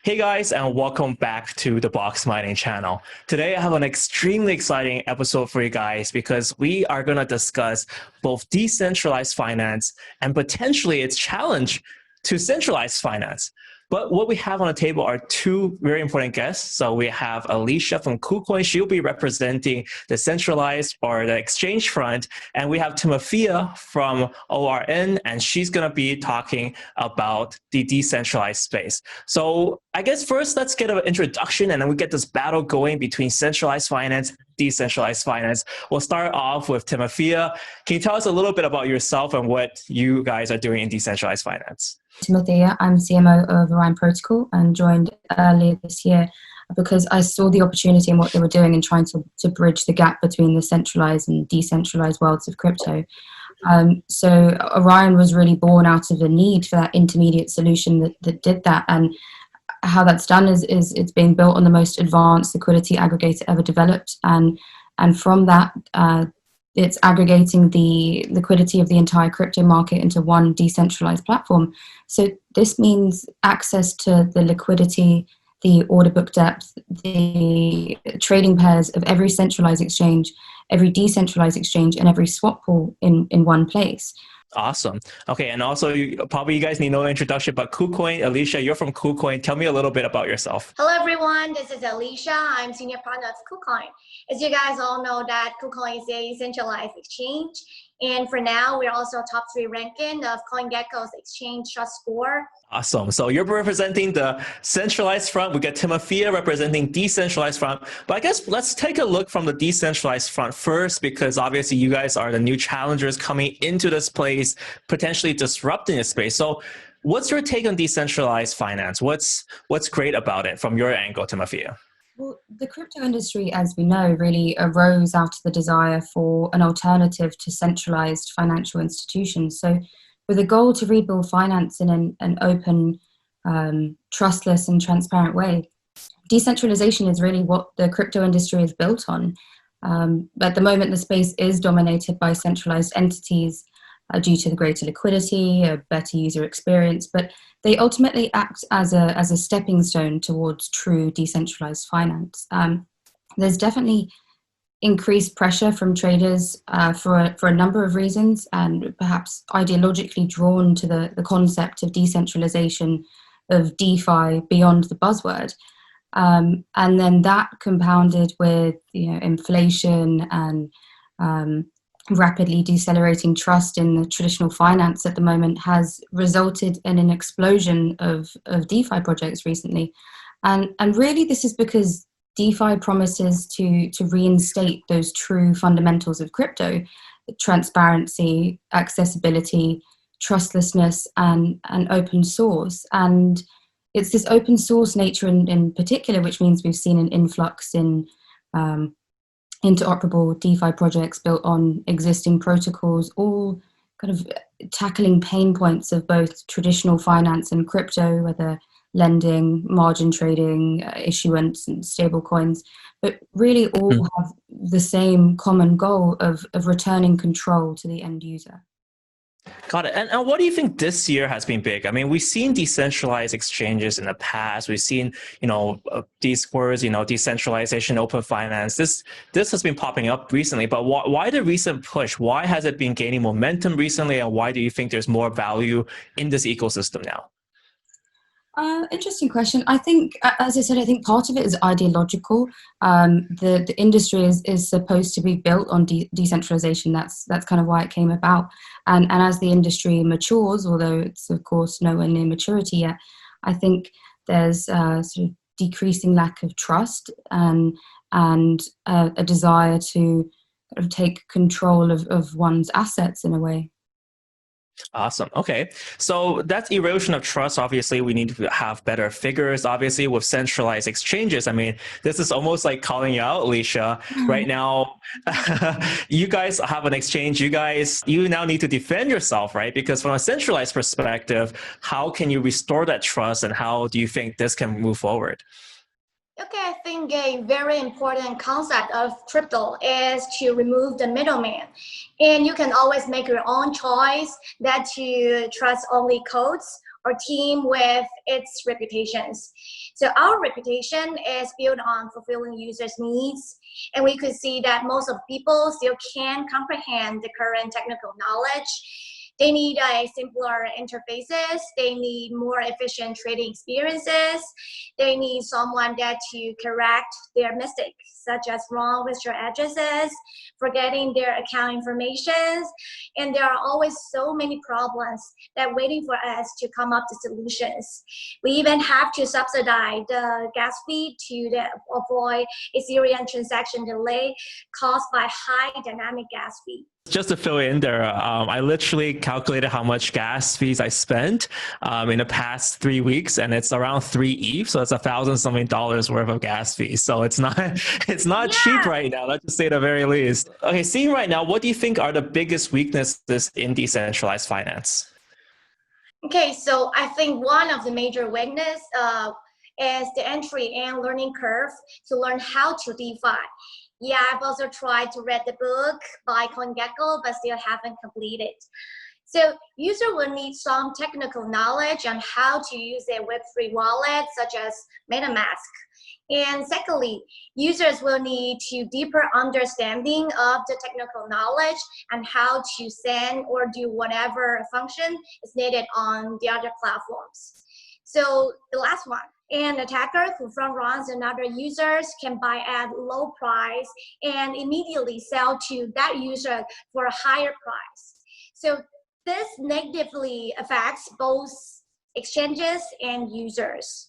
Hey guys, and welcome back to the Boxmining channel. Today I have an extremely exciting episode for you guys because we are going to discuss both decentralized finance and potentially its challenge to centralized finance. But what we have on the table are two very important guests. So we have Alicia from Kucoin. She'll be representing the centralized or the exchange front. And we have Timothea from Orion, and she's going to be talking about the decentralized space. So I guess first, let's get an introduction, and then we get this battle going between centralized finance, decentralized finance. We'll start off with Timothea. Can you tell us a little bit about yourself and what you guys are doing in decentralized finance? Timothea. I'm CMO of Orion Protocol and joined earlier this year because I saw the opportunity in what they were doing and trying to bridge the gap between the centralized and decentralized worlds of crypto. So Orion was really born out of a need for that intermediate solution that did that. And how that's done is it's being built on the most advanced liquidity aggregator ever developed. And from that, it's aggregating the liquidity of the entire crypto market into one decentralized platform. So this means access to the liquidity, the order book depth, the trading pairs of every centralized exchange, every decentralized exchange, and every swap pool in one place. Awesome. Okay, and also probably you guys need no introduction, but Kucoin, Alicia, you're from Kucoin. Tell me a little bit about yourself. Hello everyone, this is Alicia. I'm senior partner of Kucoin. As you guys all know that Kucoin is a centralized exchange. And for now, we're also top 3 ranking of CoinGecko's exchange trust score. Awesome. So you're representing the centralized front. We get Timothea representing decentralized front. But I guess let's take a look from the decentralized front first, because obviously you guys are the new challengers coming into this place, potentially disrupting the space. So what's your take on decentralized finance? What's great about it from your angle, Timothea? Well, the crypto industry, as we know, really arose out of the desire for an alternative to centralized financial institutions. So with a goal to rebuild finance in an open, trustless and transparent way, decentralization is really what the crypto industry is built on. At the moment, the space is dominated by centralized entities due to the greater liquidity, a better user experience, but they ultimately act as a stepping stone towards true decentralized finance. There's definitely increased pressure from traders for a number of reasons, and perhaps ideologically drawn to the concept of decentralization of DeFi beyond the buzzword. And then that compounded with inflation and rapidly decelerating trust in the traditional finance at the moment has resulted in an explosion of DeFi projects recently. And really this is because DeFi promises to reinstate those true fundamentals of crypto: transparency, accessibility, trustlessness, and open source. And it's this open source nature in particular, which means we've seen an influx in interoperable DeFi projects built on existing protocols, all kind of tackling pain points of both traditional finance and crypto, whether lending, margin trading, issuance, and stable coins, but really all have the same common goal of returning control to the end user. Got it. And what do you think this year has been big? I mean, we've seen decentralized exchanges in the past. We've seen, these words, decentralization, open finance. This has been popping up recently, but why the recent push? Why has it been gaining momentum recently? And why do you think there's more value in this ecosystem now? Interesting question. I think, as I said, I think part of it is ideological. The industry is supposed to be built on decentralization. That's kind of why it came about. And as the industry matures, although it's of course nowhere near maturity yet, I think there's a sort of decreasing lack of trust and a desire to kind of take control of one's assets in a way. Awesome. Okay. So that's erosion of trust. Obviously, we need to have better figures. Obviously, with centralized exchanges, I mean, this is almost like calling you out, Alicia. Right now, you guys have an exchange. You now need to defend yourself, right? Because from a centralized perspective, how can you restore that trust, and how do you think this can move forward? Okay, I think a very important concept of crypto is to remove the middleman. And you can always make your own choice that you trust only codes or team with its reputations. So our reputation is built on fulfilling users' needs. And we could see that most of people still can't comprehend the current technical knowledge. They need a simpler interfaces. They need more efficient trading experiences. They need someone that to correct their mistakes, such as wrong withdrawal addresses, forgetting their account information. And there are always so many problems that waiting for us to come up with solutions. We even have to subsidize the gas fee to avoid Ethereum transaction delay caused by high dynamic gas fee. Just to fill in there, I literally calculated how much gas fees I spent in the past 3 weeks, and it's around 3 ETH, so it's $1,000-something worth of gas fees. So it's not cheap right now. Let's just say the very least. Okay, seeing right now, what do you think are the biggest weaknesses in decentralized finance? Okay, so I think one of the major weakness is the entry and learning curve to learn how to DeFi. Yeah, I've also tried to read the book by CoinGecko, but still haven't completed. So user will need some technical knowledge on how to use a Web3 wallet, such as MetaMask. And secondly, users will need to deeper understanding of the technical knowledge and how to send or do whatever function is needed on the other platforms. So the last one, an attacker who front runs another users can buy at low price and immediately sell to that user for a higher price. So this negatively affects both exchanges and users.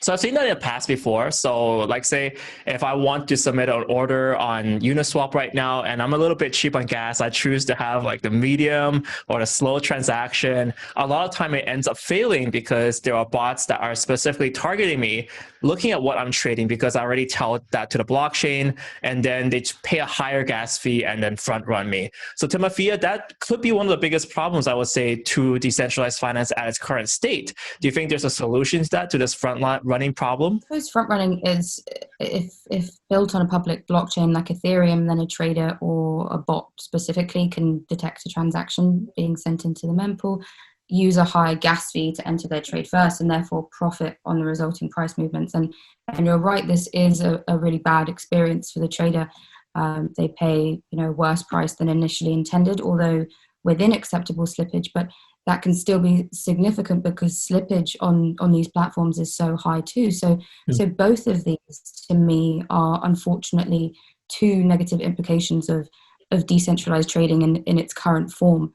So I've seen that in the past before. So like say, if I want to submit an order on Uniswap right now, and I'm a little bit cheap on gas, I choose to have like the medium or the slow transaction. A lot of time it ends up failing because there are bots that are specifically targeting me, looking at what I'm trading because I already tell that to the blockchain, and then they pay a higher gas fee and then front run me. So Timothea, that could be one of the biggest problems, I would say, to decentralized finance at its current state. Do you think there's a solution to that, to this front running problem? I suppose front running is, if built on a public blockchain like Ethereum, then a trader or a bot specifically can detect a transaction being sent into the mempool, use a high gas fee to enter their trade first, and therefore profit on the resulting price movements. And you're right, this is a really bad experience for the trader. They pay worse price than initially intended, although within acceptable slippage, but that can still be significant because slippage on these platforms is so high too. So both of these, to me, are unfortunately two negative implications of decentralized trading in its current form.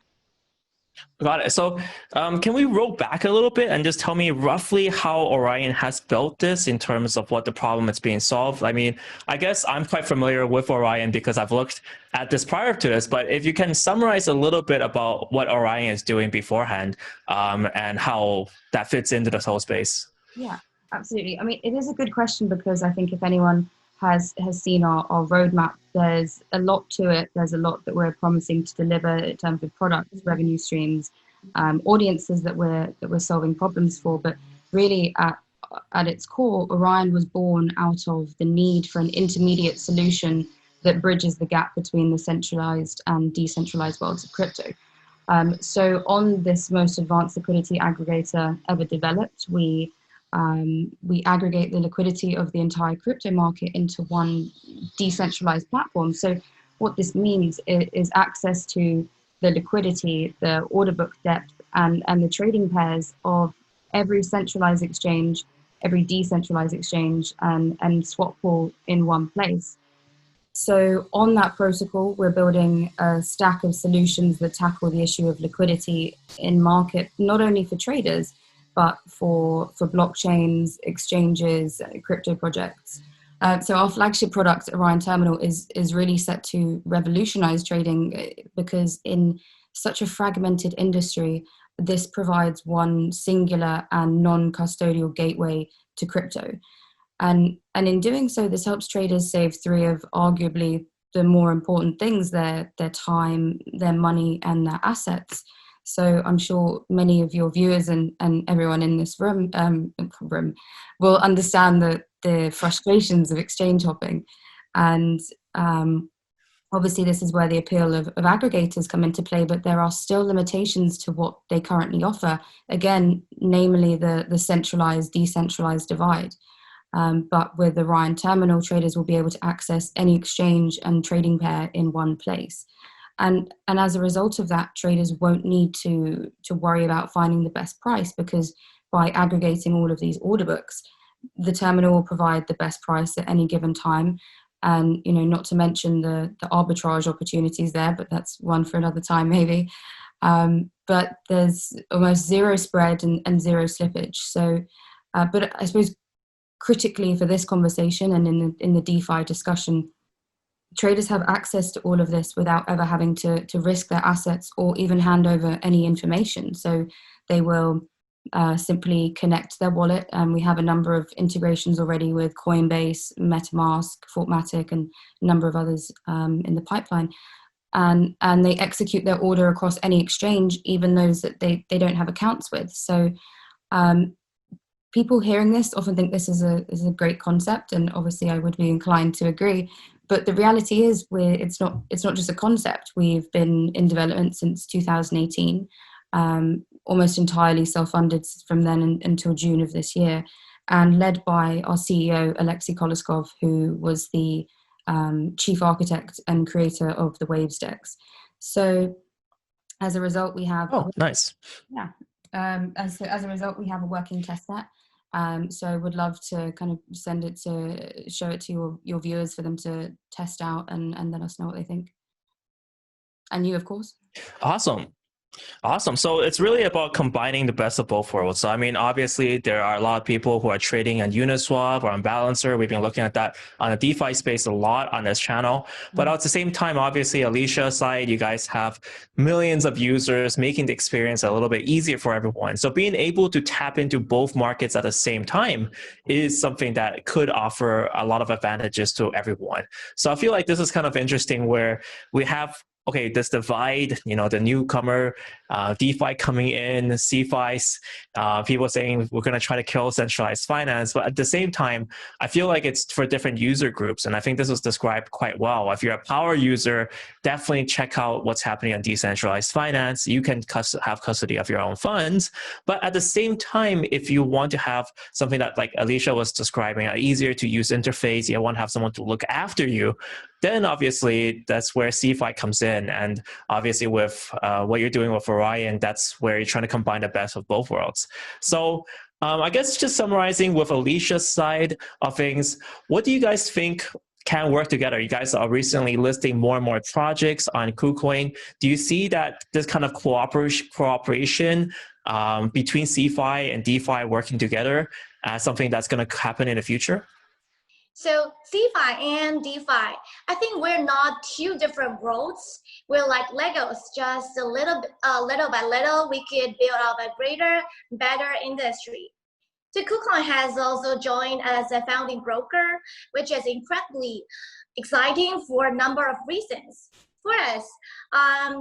Got it. So can we roll back a little bit and just tell me roughly how Orion has built this in terms of what the problem is being solved? I mean, I guess I'm quite familiar with Orion because I've looked at this prior to this, but if you can summarize a little bit about what Orion is doing beforehand and how that fits into this whole space. Yeah, absolutely. I mean, it is a good question because I think if anyone has seen our roadmap, there's a lot to it. There's a lot that we're promising to deliver in terms of products, revenue streams, audiences that we're solving problems for. But really, at its core, Orion was born out of the need for an intermediate solution that bridges the gap between the centralized and decentralized worlds of crypto. So on this most advanced liquidity aggregator ever developed, we aggregate the liquidity of the entire crypto market into one decentralized platform. So what this means is access to the liquidity, the order book depth, and the trading pairs of every centralized exchange, every decentralized exchange, and swap pool in one place. So on that protocol, we're building a stack of solutions that tackle the issue of liquidity in market, not only for traders, but for blockchains, exchanges, crypto projects. So our flagship product, Orion Terminal, is really set to revolutionize trading because in such a fragmented industry, this provides one singular and non-custodial gateway to crypto. And in doing so, this helps traders save three of arguably the more important things: their time, their money, and their assets. So I'm sure many of your viewers and everyone in this room will understand the frustrations of exchange hopping. And obviously this is where the appeal of aggregators come into play, but there are still limitations to what they currently offer. Again, namely the centralized, decentralized divide. But with the Orion terminal, traders will be able to access any exchange and trading pair in one place. And as a result of that, traders won't need to worry about finding the best price, because by aggregating all of these order books, the terminal will provide the best price at any given time. And, not to mention the arbitrage opportunities there, but that's one for another time maybe. But there's almost zero spread and zero slippage. So, but I suppose critically for this conversation and in the DeFi discussion, traders have access to all of this without ever having to risk their assets or even hand over any information. So they will simply connect their wallet, and we have a number of integrations already with Coinbase, MetaMask, Fortmatic, and a number of others in the pipeline. And they execute their order across any exchange, even those that they don't have accounts with. So people hearing this often think this is a great concept, and obviously I would be inclined to agree. But the reality is, it's not just a concept. We've been in development since 2018, almost entirely self-funded from then until June of this year, and led by our CEO, Alexei Koloskov, who was the chief architect and creator of the Waves DEX. So as a result, we have... Oh, nice. Yeah. As a result, we have a working testnet. So I would love to kind of show it to your viewers for them to test out and let us know what they think. And you, of course. Awesome. So it's really about combining the best of both worlds. So, I mean, obviously, there are a lot of people who are trading on Uniswap or on Balancer. We've been looking at that on the DeFi space a lot on this channel. But at the same time, obviously, Alicia's side, you guys have millions of users, making the experience a little bit easier for everyone. So being able to tap into both markets at the same time is something that could offer a lot of advantages to everyone. So I feel like this is kind of interesting, where we have this divide, the newcomer, DeFi coming in, CFIs, people saying we're going to try to kill centralized finance. But at the same time, I feel like it's for different user groups. And I think this was described quite well. If you're a power user, definitely check out what's happening on decentralized finance. You can have custody of your own funds. But at the same time, if you want to have something that, like Alicia was describing, an easier to use interface, you want to have someone to look after you, then obviously that's where CFI comes in. And obviously with what you're doing with Orion, that's where you're trying to combine the best of both worlds. So I guess just summarizing with Alicia's side of things, what do you guys think can work together? You guys are recently listing more and more projects on Kucoin. Do you see that this kind of cooperation between CFI and DeFi working together as something that's going to happen in the future? So CFI and DeFi, I think we're not two different worlds. We're like Legos, just little by little, we could build up a greater, better industry. So Kucoin has also joined as a founding broker, which is incredibly exciting for a number of reasons. First,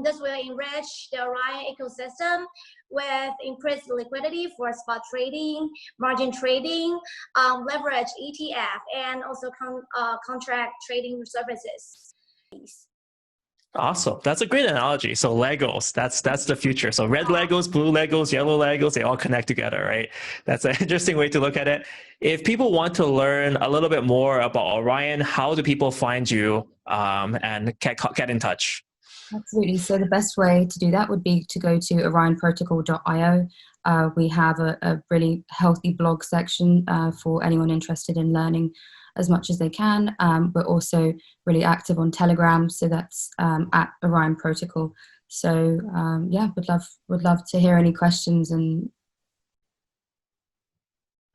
this will enrich the Orion ecosystem with increased liquidity for spot trading, margin trading, leverage ETF, and also contract trading services. Awesome. That's a great analogy. So Legos, that's the future. So red Legos, blue Legos, yellow Legos, they all connect together, right? That's an interesting way to look at it. If people want to learn a little bit more about Orion, how do people find you and get in touch? Absolutely. So the best way to do that would be to go to orionprotocol.io. We have a really healthy blog section for anyone interested in learning as much as they can. We're also really active on Telegram, so that's at Orion Protocol. So yeah, would love to hear any questions. And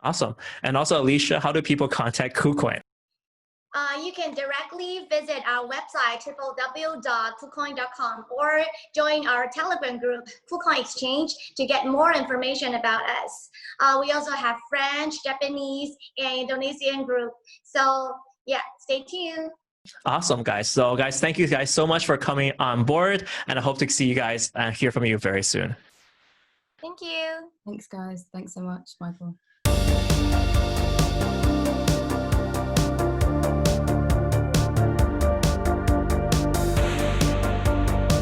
awesome. And also, Alicia, how do people contact Kucoin? You can directly visit our website, www.kucoin.com, or join our Telegram group, Kucoin Exchange, to get more information about us. We also have French, Japanese, and Indonesian group. So yeah, stay tuned. Awesome, guys. So guys, thank you guys so much for coming on board, and I hope to see you guys and hear from you very soon. Thank you. Thanks, guys. Thanks so much, Michael.